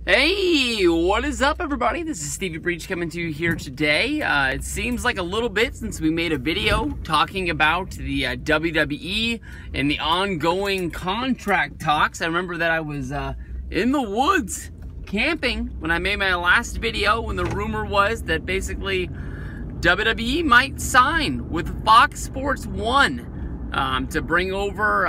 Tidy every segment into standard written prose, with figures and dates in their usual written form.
Hey, what is up, everybody? This is Stevie Breach coming to you here today. It seems like a little bit since we made a video talking about the WWE and the ongoing contract talks. I remember that I was in the woods camping when I made my last video, when the rumor was that basically WWE might sign with Fox Sports 1 to bring over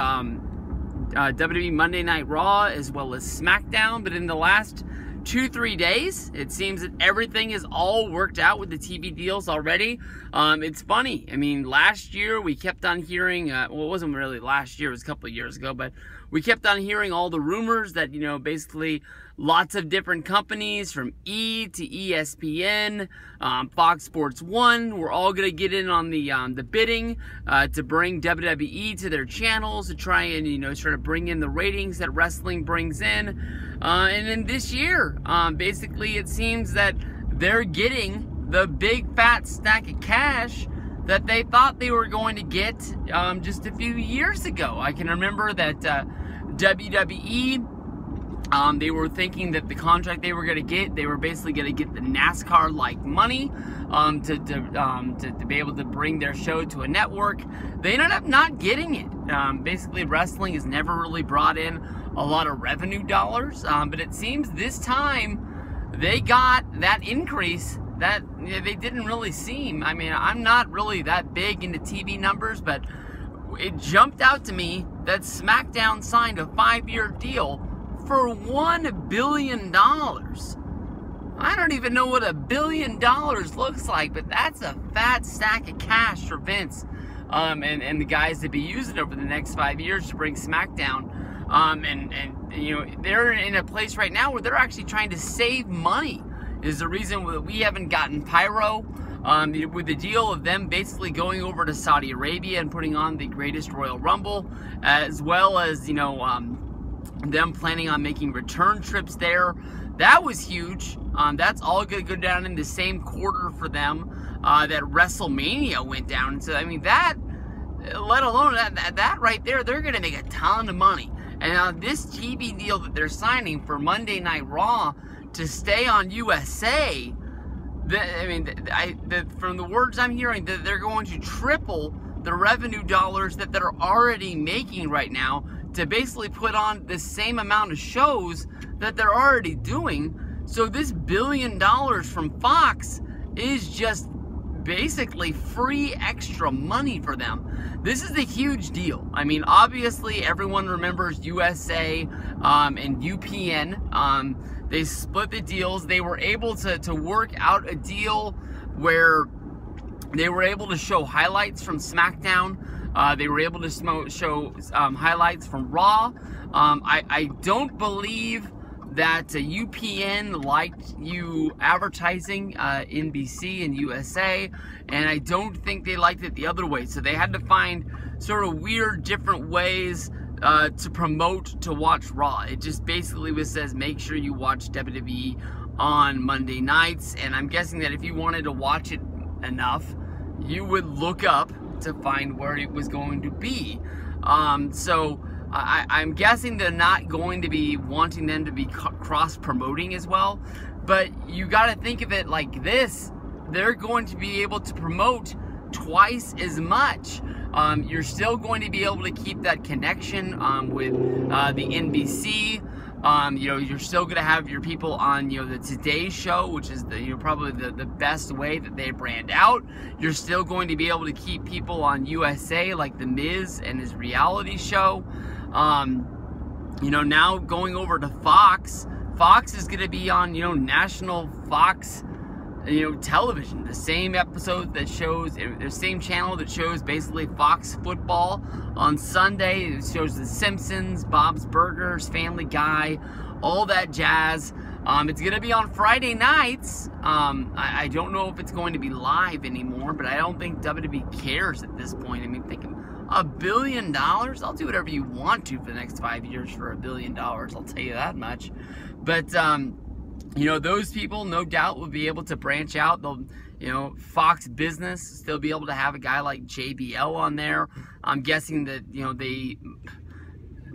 WWE Monday Night Raw as well as SmackDown. But in the last 2-3 days, it seems that everything is all worked out with the TV deals already. It's funny. I mean, last year we kept on hearing, well, it wasn't really last year, it was a couple of years ago, but we kept on hearing all the rumors that, you know, basically lots of different companies from E to ESPN, Fox Sports 1, we're all going to get in on the bidding to bring WWE to their channels to try and, you know, sort of bring in the ratings that wrestling brings in. And in this year, basically it seems that they're getting the big fat stack of cash that they thought they were going to get just a few years ago. I can remember that WWE, they were thinking that the contract they were going to get, they were basically going to get the NASCAR-like money to be able to bring their show to a network. They ended up not getting it. Basically, wrestling has never really brought in a lot of revenue dollars, but it seems this time they got that increase that they didn't really seem. I mean, I'm not really that big into TV numbers, but it jumped out to me that SmackDown signed a 5-year deal for $1 billion. I don't even know what $1 billion looks like, but that's a fat stack of cash for Vince and the guys to be using over the next 5 years to bring SmackDown. And you know, they're in a place right now where they're actually trying to save money. Is the reason that we haven't gotten Pyro, with the deal of them basically going over to Saudi Arabia and putting on the Greatest Royal Rumble, as well as, you know, them planning on making return trips there. That was huge. That's all going to go down in the same quarter for them that WrestleMania went down. And so, I mean, that, let alone that right there, they're going to make a ton of money. And now this TV deal that they're signing for Monday Night Raw to stay on USA, from the words I'm hearing, that they're going to triple the revenue dollars that they're already making right now to basically put on the same amount of shows that they're already doing. So this $1 billion from Fox is just basically free extra money for them. This is a huge deal. I mean, obviously everyone remembers USA and UPN. They split the deals. They were able to work out a deal where they were able to show highlights from SmackDown. They were able to show highlights from Raw. I don't believe that UPN liked you advertising NBC and USA, and I don't think they liked it the other way. So they had to find sort of weird, different ways to promote to watch Raw. It just basically says make sure you watch WWE on Monday nights, and I'm guessing that if you wanted to watch it enough, you would look up to find where it was going to be. So I'm guessing they're not going to be wanting them to be cross-promoting as well, but you got to think of it like this. They're going to be able to promote twice as much. You're still going to be able to keep that connection with the NBC. You know, you're still going to have your people on, you know, the Today Show, which is the, you know, probably the best way that they brand out. You're still going to be able to keep people on USA, like The Miz and his reality show. You know, now going over to Fox, Fox is going to be on, you know, national Fox, you know, television. The same episode that shows, the same channel that shows basically Fox football on Sunday. It shows The Simpsons, Bob's Burgers, Family Guy, all that jazz. It's going to be on Friday nights. I don't know if it's going to be live anymore, but I don't think WWE cares at this point. I mean, thinking $1 billion? I'll do whatever you want to for the next 5 years for $1 billion. I'll tell you that much. But, you know, those people, no doubt, will be able to branch out. They'll, you know, Fox Business, still be able to have a guy like JBL on there. I'm guessing that, you know,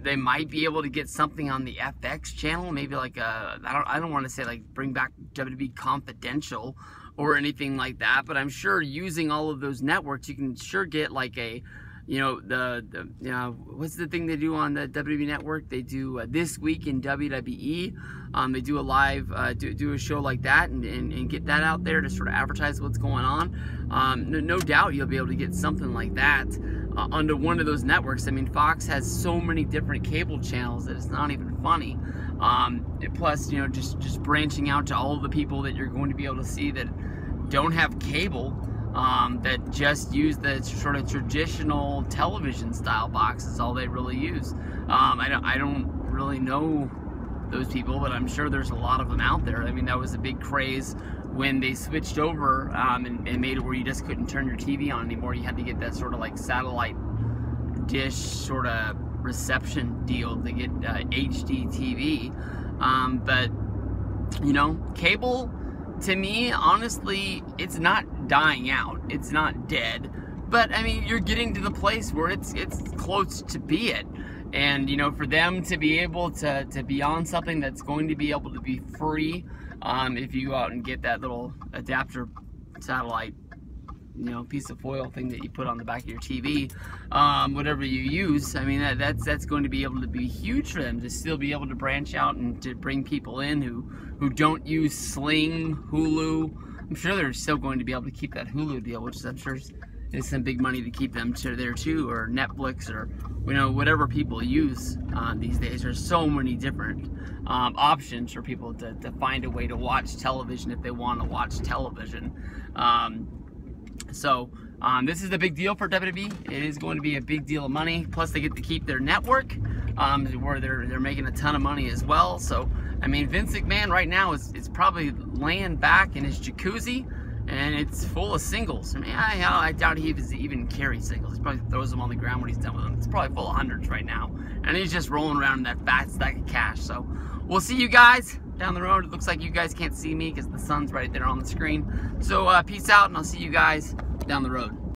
They might be able to get something on the FX channel, maybe like I don't want to say like bring back WWE Confidential or anything like that, but I'm sure using all of those networks, you can sure get like a, you know, what's the thing they do on the WWE network? They do This Week in WWE. They do a live, do a show like that and get that out there to sort of advertise what's going on. No doubt you'll be able to get something like that under one of those networks. I mean, Fox has so many different cable channels that it's not even funny. Plus, you know, just branching out to all of the people that you're going to be able to see that don't have cable, that just use the sort of traditional television style boxes, all they really use. I don't really know those people, but I'm sure there's a lot of them out there. I mean, that was a big craze when they switched over and made it where you just couldn't turn your TV on anymore. You had to get that sort of like satellite dish sort of reception deal to get HD TV. But, you know, cable, to me, honestly, it's not dying out. It's not dead. But, I mean, you're getting to the place where it's close to be it. And, you know, for them to be able to be on something that's going to be able to be free, if you go out and get that little adapter satellite, you know, piece of foil thing that you put on the back of your TV, whatever you use, I mean, that's going to be able to be huge for them to still be able to branch out and to bring people in who don't use Sling, Hulu. I'm sure they're still going to be able to keep that Hulu deal, which I'm sure is some big money to keep them there too, or Netflix, or, you know, whatever people use these days. There's so many different options for people to find a way to watch television if they want to watch television. So this is a big deal for WWE. It is going to be a big deal of money. Plus, they get to keep their network, where they're making a ton of money as well. So, I mean, Vince McMahon right now is probably laying back in his jacuzzi, and it's full of singles. I mean, I doubt he even carries singles. He probably throws them on the ground when he's done with them. It's probably full of hundreds right now, and he's just rolling around in that fat stack of cash. So, we'll see you guys down the road. It looks like you guys can't see me because the sun's right there on the screen. So peace out, and I'll see you guys down the road.